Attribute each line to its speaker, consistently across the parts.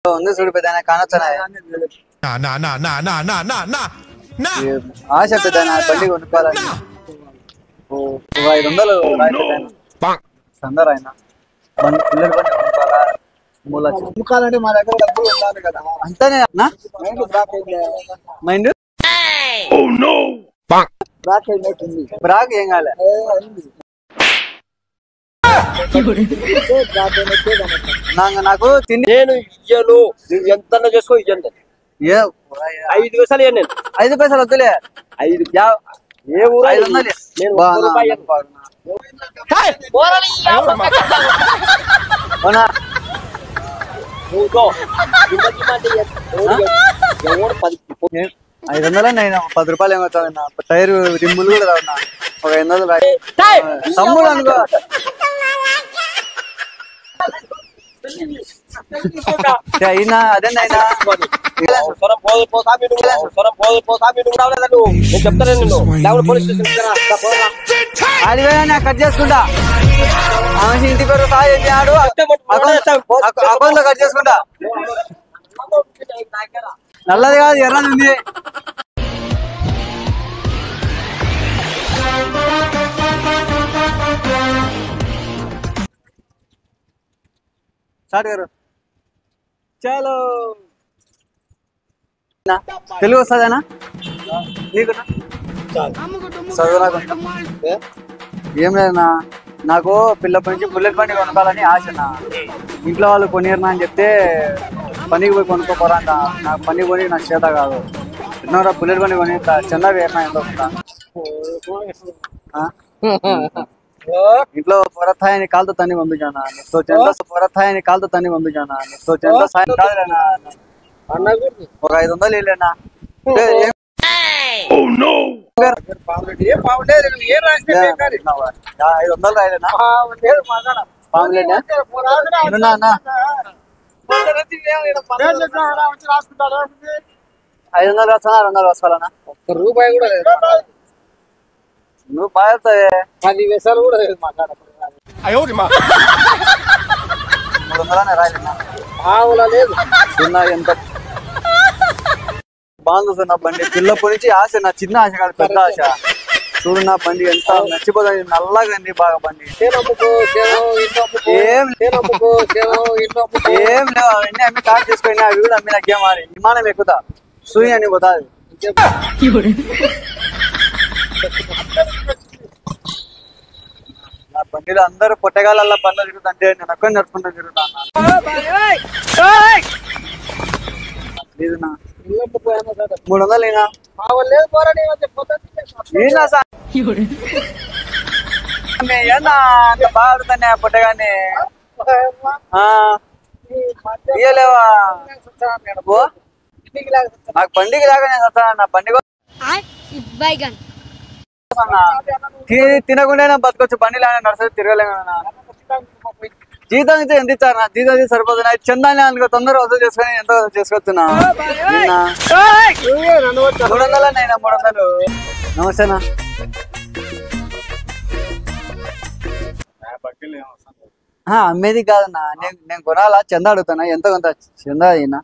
Speaker 1: ఉంది చూడు పెద్ద కానొచ్చానా ఆశ పెద్ద బండి కొనుక్కోవాలని 500 సందరు ఆయన పిల్లల బండి కొనుక్కోవాలా
Speaker 2: అమ్ముకోవాలంటే మా దగ్గర డబ్బులు ఉండాలి కదా
Speaker 1: అంతేనే మైండ్ బ్రాక్ ఏం కాలే నాకు తిండి
Speaker 2: నేను ఇయ్యను నువ్వు ఎంత చేసుకో ఇయ్యండి 5 పైసలు ఇయ్యను నేను
Speaker 1: 5 పైసలు వద్దులే
Speaker 2: 5 ఏ ఊరు
Speaker 1: 500
Speaker 2: నేను
Speaker 1: నేను 10 రూపాయలు ఏమవుతాను టైర్ రిమ్ములు కూడా రావున్నా ఒక 500 తమ్ముడు అనుకో అయినా అదేనా ఆడిపోయా కట్ చేసుకుంటా ఆమె ఇంటి పేరు సాయం చేసినాడు అకౌంట్ లో కట్ చేసుకుంటా నల్లది కాదు ఎర్రది ఉంది స్టార్ట్ గారు చలో తెలుగు వస్తుందేనా నీకు చదువులాగా ఏం లేదన్నా నాకు పిల్లప్పటి నుంచి బుల్లెట్ బండి కొనుక్కోవాలని ఆశనా ఇంట్లో వాళ్ళు కొనియరనా అని చెప్తే పనికి పోయి కొనుక్కోపోరంట నాకు పని కొని నాకు చేత కాదు ఎన్నోరా బుల్లెట్ బండి కొని చిన్నవి వేసినా ఎంతో ఇంట్లో పొరథాయని కాలుతో తన్ని పంపించానా పొరథాయని కాలుతో తన్ని పంపించానా సాయం కాదులేనా ఒక 500 వెళ్ళానా 500 రాయలేనా 500 రాస్తానా 200 రాసుకోవాలన్నా
Speaker 2: ₹1 కూడా లేదు
Speaker 1: నువ్వు బాగా
Speaker 2: 10 పైసలు కూడా లేదు మాట్లాడప్పుడు
Speaker 1: 300 రాయలేనా
Speaker 2: లేదు
Speaker 1: ఎంత బాగుంది నా బండి పిల్లప్పటి నుంచి ఆశ నా చిన్న ఆశ కాదు పెద్ద ఆశ చూడు నా బండి ఎంత నచ్చిపోతుంది నల్లగా ఉంది బాగా బండి ఏం లేవు అవన్నీ అమ్మి కార్ తీసుకొని అవి కూడా అమ్మి నాకేం మారి విమానం ఎక్కుతా సూయి అని పోతాది నా బండిలో అందరూ పొట్టగాళ్ళ బండ్లు తిరుగుతుంటే నేను ఒక్కని నడుచుకుంటూ తిరుగుతా లేదునా 300 లేనా ఏనా అంత బాగా అడుగుతానే పొట్టగాని ఇయ్యలేవా నాకు బండికి లాగా నేను వస్తాను నా బండి తినకుండా బతకొచ్చు బండి లాగా నడుస్తుంది తిరగలేము జీతం అయితే ఎంత ఇచ్చారు నా జీతం అయితే సరిపోతుంది చందాన్ని అనుకో తొందర వసూలు చేసుకొని ఎంత చేసుకోవచ్చునా 300 నైనా 300 నమస్తేనా అమ్మేది కాదన్నా నేను కొనాలా చందా అడుగుతానా ఎంత కొంత చందా అయినా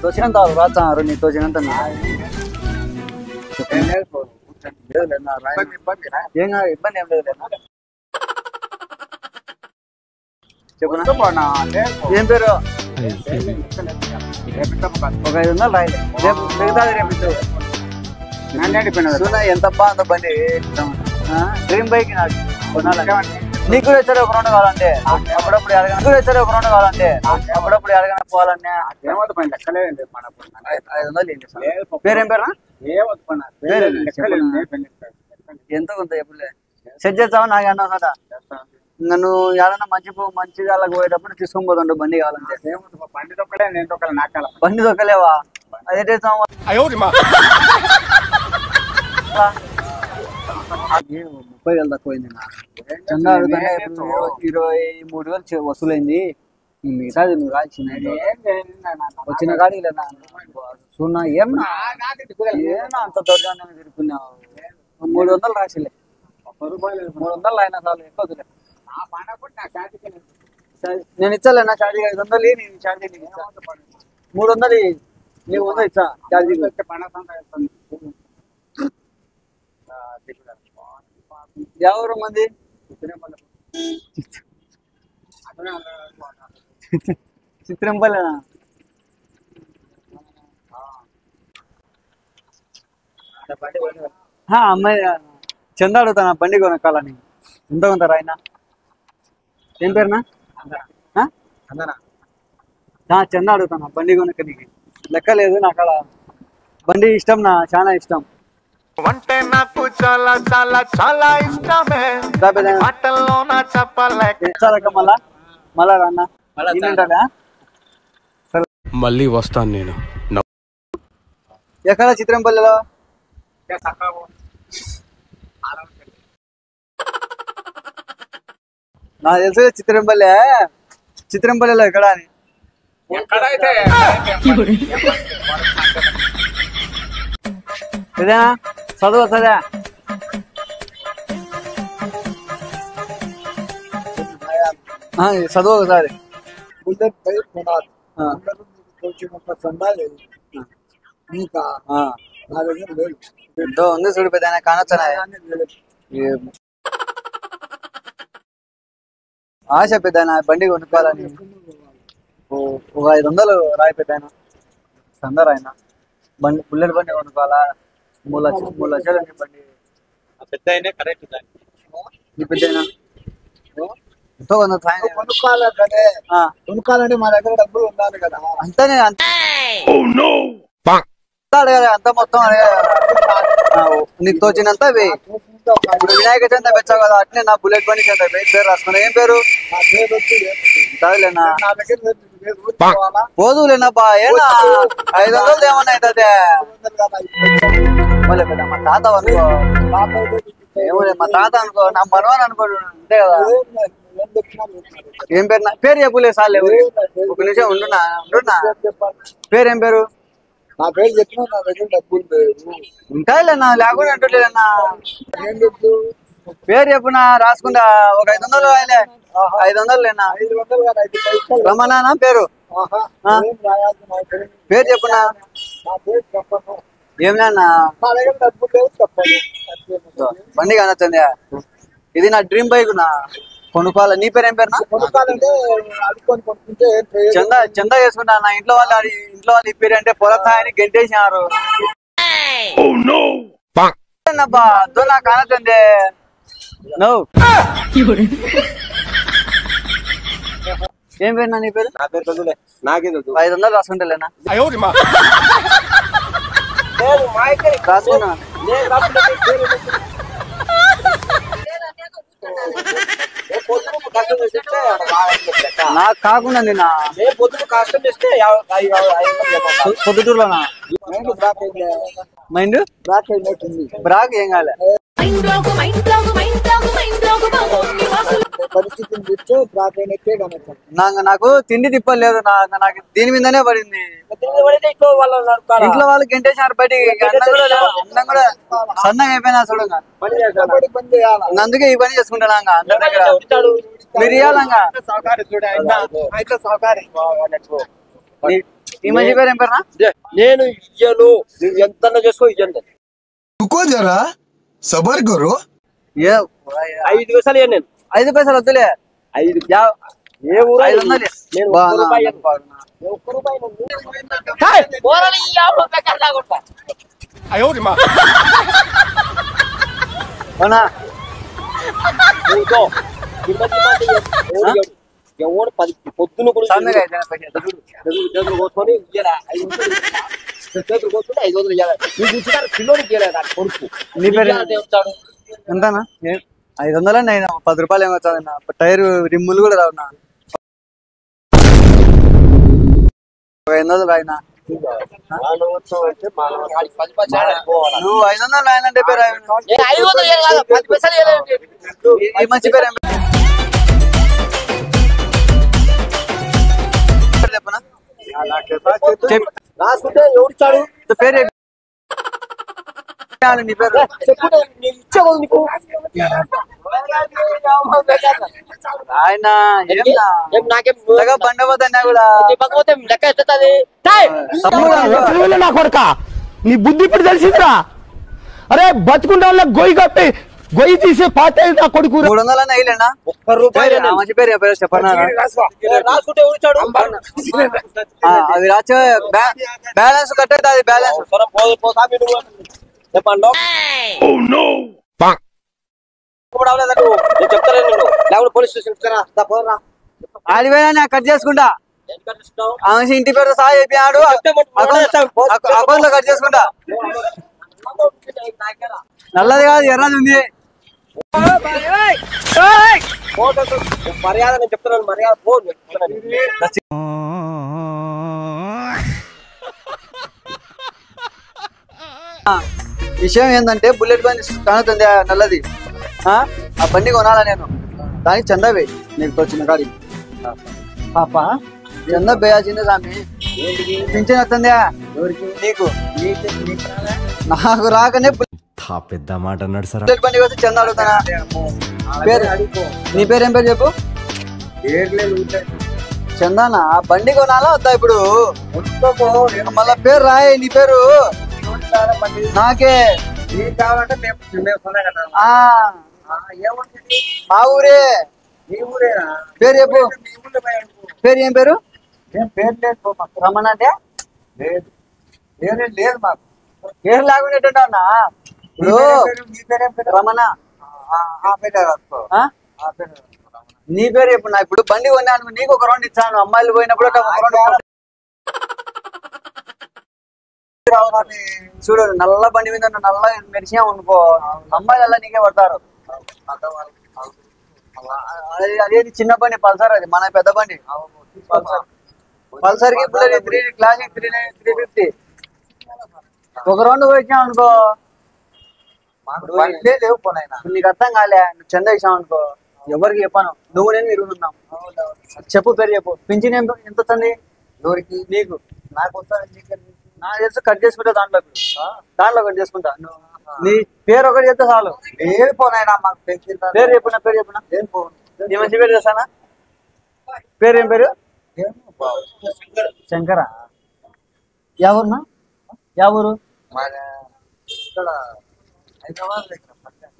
Speaker 1: తోచినంత రాచారు నీ తోచినంత ఏం ఇబ్బంది ఏం లేదు చెప్పునా ఏం పేరు ఒక 500 రాయలే రేపు మిగతాది రేపు ఎంత బాగుందో బండి డ్రీమ్ బైక్ నాకు కొనాలి నీకు కూడా వచ్చారు ఒక 2 కావాలంటే అప్పుడప్పుడు వచ్చారు ఒక 2 కావాలంటే అప్పుడప్పుడు ఎడగన పోవాలంటే 500 పేరేం పేరు ఎంత కొంత చెప్పలే సెట్ చేస్తావా నాకు అన్నా కదా నన్ను ఏదన్నా మంచిగా అలాగ పోయేటప్పుడు తీసుకొని పోతుండు బండి కావాలంటే బండి దొక్కలేవా అదే 30,000 తక్కువైంది చందా అడుగుతానే 23,000 వసూలైంది మిగతాది నువ్వు రాల్సిన వచ్చిన కాడికి లేదా చూన్నా ఏమన్నా అంత దౌర్జన్యంగా తిరుగుతున్నావు 300 రాసిలే 300 అయినా చాలు ఎక్కువ వదిలే. నేను ఇచ్చాలేనా ఛార్జీ 500 నేను ఛార్జీ 300 నీకు 100 ఇచ్చా ఛార్జీ. ఎవరు మంది చిత్రంపల్లినా? అమ్మాయి చంద అడుగుతాను బండి కొనక్కాలని. ఎంత కొంటారు ఆయన? ఏం పేరునా? చంద అడుగుతాను బండి కొనక్క. నీకు లెక్క లేదు, నాకు అలా బండి ఇష్టం, నా చాలా ఇష్టం.
Speaker 3: అంటే నాకు చాలా చాలా చాలా ఇష్టమే.
Speaker 1: మళ్ళా మళ్ళా రాన్నా
Speaker 4: మళ్ళీ వస్తాను నేను.
Speaker 1: ఎక్కడ? చిత్రంపల్లిలో. నాకు తెలుసు చిత్రంపల్లిలో ఎక్కడ అని. ఇదేనా చదువు వస్తుందా? చదువు ఒకసారి. ఉంది చూడు పెద్ద కానొచ్చా? ఆశ పెద్ద బండి కొనుక్కోవాలని. ఒక 500 రాయి పెద్ద అందరు ఆయన బండి బుల్లెట్ బండి కొనుక్కోవాలా. 3 లక్షలు బండి
Speaker 2: పెద్ద కరెక్ట్.
Speaker 1: నీ పెద్ద
Speaker 2: కొనుక్కోవాలంటే మా దగ్గర డబ్బులు ఉండాలి కదా.
Speaker 1: అంతనే అంత మొత్తం నీకు తోచినంత వేయి. ఇప్పుడు వినాయక చంద పెంచావు కదా, అట్లే నా బుల్లెట్ బండి చంద పేరు రాసుకున్నా. ఏం పేరు? చదిలేనా పోదులేనా బా. ఏనా 500 ఏమన్నా అవుతుంది? మళ్ళీ పెద్ద మా తాత అనుకో, మా తాత అనుకో, నా మనవారు అనుకో అంతే కదా. ఏం పేరు? పేరు చెప్పులే సార్లే. ఒక నిమిషం ఉండున్నా. పేరు ఏం పేరు?
Speaker 2: నా పేరు చెప్పినా నా దగ్గర డబ్బులు
Speaker 1: ఉంటాయిలేనా, లేకుండా అంటలేదన్నా. పేరు చెప్పునా రాసుకుంటా. ఒక 500 రాయలే. 500 లేనా? రమణానా పేరు? పేరు చెప్పునా. ఏమన్నా బండి కానొచ్చింది. ఇది నా డ్రీమ్ బైక్ నా కొనుక్కోవాలి. నీ పేరు ఏం పేరు? చందా చేసుకుంటా. నా ఇంట్లో వాళ్ళు ఇప్పారు అంటే పొలతాయని గెంటేసినారు. నా కానొచ్చింది. ఏం పేరు? నీ పేరు?
Speaker 2: నా పేరు చదువులే, నాకే చదువు.
Speaker 1: 500 రాసుకుంటలేనా? రాసుకున్నా. నాకు కాకుండా నిన్న
Speaker 2: కష్టం చేస్తే
Speaker 1: పొద్దుటూరులోనా మైండ్ బ్రాక్ ఏం కాలే.
Speaker 2: పరిస్థితిని చూస్తే బ్రాక్ అయినట్టే
Speaker 1: నాకు తిండి తిప్పలేదు. నాకు దీని మీదనే పడింది. ఇంట్లో వాళ్ళు గెంటేసారు బయటికి. అన్నం కూడా సన్నగా అయిపోయినా చూడంగా. అందుకే ఈ పని చేసుకుంటాను. అందరి దగ్గర మీరు ఇవ్వాలంగా. ఈ మంచి పేరు ఏం పేరునా?
Speaker 2: నేను ఇయ్యను. నువ్వు ఎంత చేసుకో ఇయ్యండి.
Speaker 3: జరా సబర్ కరో.
Speaker 2: 5 పైసలు ఇయ్యను నేను.
Speaker 1: 5 పైసలు వద్దులే.
Speaker 2: 5 ఏ ఊరు?
Speaker 1: 500 అవునా?
Speaker 2: ఎవడు పొద్దున కోసుకొని చేతులు కోసుకుంటే 500 ఇవ్వాలి. పిల్లోడికి ఇవ్వలేదు కొడుకు.
Speaker 1: నీ పేరు ఎంతనా? 500 అయినా 10 రూపాయలు ఏమో వచ్చా. టైర్ రిమ్ములు కూడా రావు. 500 రాయినా. నువ్వు 500 రాయనంటే పేరు ఈ మంచి పేరు చెప్పనా?
Speaker 2: రాసుకుంటే ఎవరిచ్చాడు
Speaker 1: పేరు నీ పేరు
Speaker 2: చెప్పుడే నీకు ఇచ్చేవాళ్ళు నీకు
Speaker 1: ఆయన
Speaker 2: ఏం నాకేం
Speaker 1: బండపోతున్నా కూడా
Speaker 2: పకపోతే లెక్క ఎత్తుతుంది
Speaker 5: నా కొడక నీ బుద్ధి ఇప్పుడు తెలిసిందిరా అరే బతుకుంటా గొయ్యి కప్పి గొయ్యి తీసే పాత నా కొడుకు
Speaker 1: 300 అయిలేనా
Speaker 2: ₹1
Speaker 1: మంచి పేరు పేరు చెప్పన్నా
Speaker 2: రాసుకుంటే ఊరిచాడు
Speaker 1: అది రాచే బ్యాలెన్స్ కట్ అవుతుంది అది బ్యాలెన్స్
Speaker 2: చెప్పండి చెప్తారా నేను లేకపోతే పోలీస్ స్టేషన్ పోరా
Speaker 1: ఆడిపోయినా కట్ చేసుకుంటా ఇంటి పేరు సహా చెప్పాడు అకౌంట్ లో కట్ చేసుకుంటా నల్లది కాదు ఎర్రది ఉంది
Speaker 2: మర్యాద నేను చెప్తున్నాను మర్యాద ఫోన్
Speaker 1: విషయం ఏంటంటే బుల్లెట్ బండి కానుతుంది నల్లది ఆ బండి కొనాలా నేను దానికి చందా వేయి నీకు వచ్చిన కాడి పాప చందా వేయాల్సిందే స్వామి పింఛన్ వస్తుందా నీకు నాకు రాకనే
Speaker 4: పెద్ద మాట అన్నాడు సార్
Speaker 1: బుల్లెట్ బండి కోసం చందా అడుగుతానా పేరు నీ పేరు ఏం పేరు చెప్పు చందానా ఆ బండి కొనాలా వద్దా ఇప్పుడు మళ్ళా పేరు రాయి నీ పేరు నాకే మా ఊరే పేరు చెప్పు పేరు ఏం పేరు రమణ అంటే లేదు మాకు పేరు లేకుండా అన్నా ఇప్పుడు రమణ నీ పేరు చెప్పు నా ఇప్పుడు బండి కొన్నాను నీకు ఒక రౌండ్ ఇచ్చాను అమ్మాయిలు పోయినప్పుడు ఒక రౌండ్ చూడు నల్ల బండి మీద నల్ల మెరిసినా అనుకో అమ్మాయిలు అలా నీకే పడతారు అదేది చిన్న బండి పల్సర్ అది మన పెద్ద బండి పల్సర్ కి క్లాసిక్ 350 ఒక రౌండ్ పోయినా అనుకో నీకు అర్థం కాలే నువ్వు చంద ఇచ్చావు అనుకో ఎవరికి చెప్పాను నువ్వు నేను ఇరుగున్నాం చెప్పు పేరు చెప్పు పింఛన్ ఎంత వస్తుంది ఎవరికి నీకు నాకు నాకు తెలిసి కట్ చేసుకుంటా దాంట్లో కట్ చేసుకుంటా నీ పేరు ఒకటి చెప్తే చాలు పేరు పోనాయినా మాకు పేరు చెప్పున్నా పేరు చెప్పున్నా నీ మంచి పేరు చేస్తానా పేరు ఏం పేరు శంకరా ఎవరున్నా ఎవరు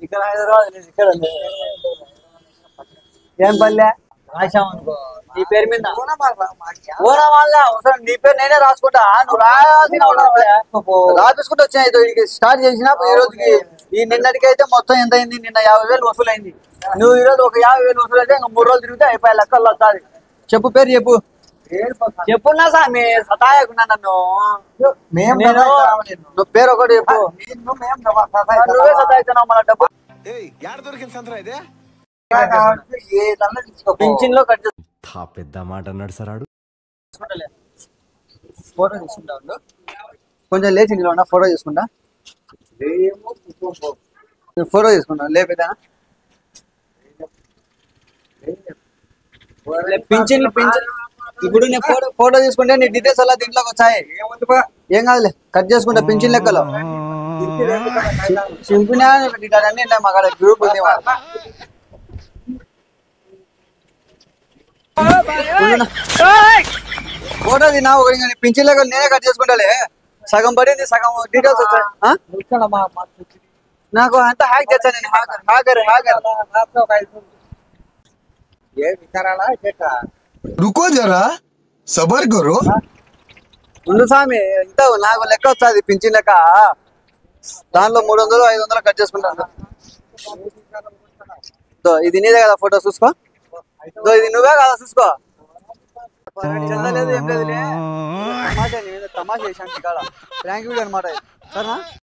Speaker 1: ఇక్కడ హైదరాబాద్ ఇక్కడ ఏం పల్లె రాసామనుకో నీ పేరు మీద ఓనా వాళ్ళ నీ పేరు నేనే రాసుకుంటా నువ్వు రాపించుకుంటూ వచ్చా స్టార్ట్ చేసిన ఈ రోజుకి ఈ నిన్నటికి అయితే మొత్తం ఎంత అయింది నిన్న 50,000 వసూలైంది నువ్వు ఈ రోజు ఒక 50,000 వసూలు అయితే ఇంకా 3 రోజులు తిరిగితే అయిపోయి లెక్కల్లో వస్తుంది చెప్పు పేరు చెప్పు చెప్పున్నా సామి సతాయకున్నా నన్ను నువ్వు పేరు ఒకటి చెప్పు నువ్వే సతాయిస్తున్నావు మన డబ్బు పింఛన్ లో కట్
Speaker 4: పెద్ద మాట అన్నాడు సార్ ఆడు
Speaker 1: ఫోటో తీసుకుంటా కొంచెం లేచి నిలవన్నా ఫోటో తీసుకుంటా ఫోటో తీసుకుంటా లేపేదా పింఛన్ ఇప్పుడు నేను ఫోటో తీసుకుంటే నీ డీటెయిల్స్ అలా దీంట్లోకి వచ్చాయి ఏం కాదులే కట్ చేసుకుంటా పింఛన్ లెక్కలో సింపుల్ అన్ని మాకు గ్రూప్ ఉంది ఫోటో తిన్నా ఒక పింఛన్ లెక్కలు నేనే కట్ చేసుకుంటాలే సగం పడింది సగం డీటెయిల్స్ వచ్చాయి నాకు అంతా హ్యాక్ చేస్తాను నేను హ్యాకర్
Speaker 6: रुको जरा सबर करो
Speaker 1: ఉండు స్వామి ఇంత నాకు లెక్క వస్తుంది పింఛన్ లెక్క దాంట్లో 300 500 కట్ చేసుకుంటాను ఇది నీదే కదా ఫోటో చూసుకో ఇది నువ్వే కదా చూసుకో చెందలేదు ఏం లేదు తమాషా చేశాను ఇక్కడ ప్రాంక్ వీడియో అనమాట సరేనా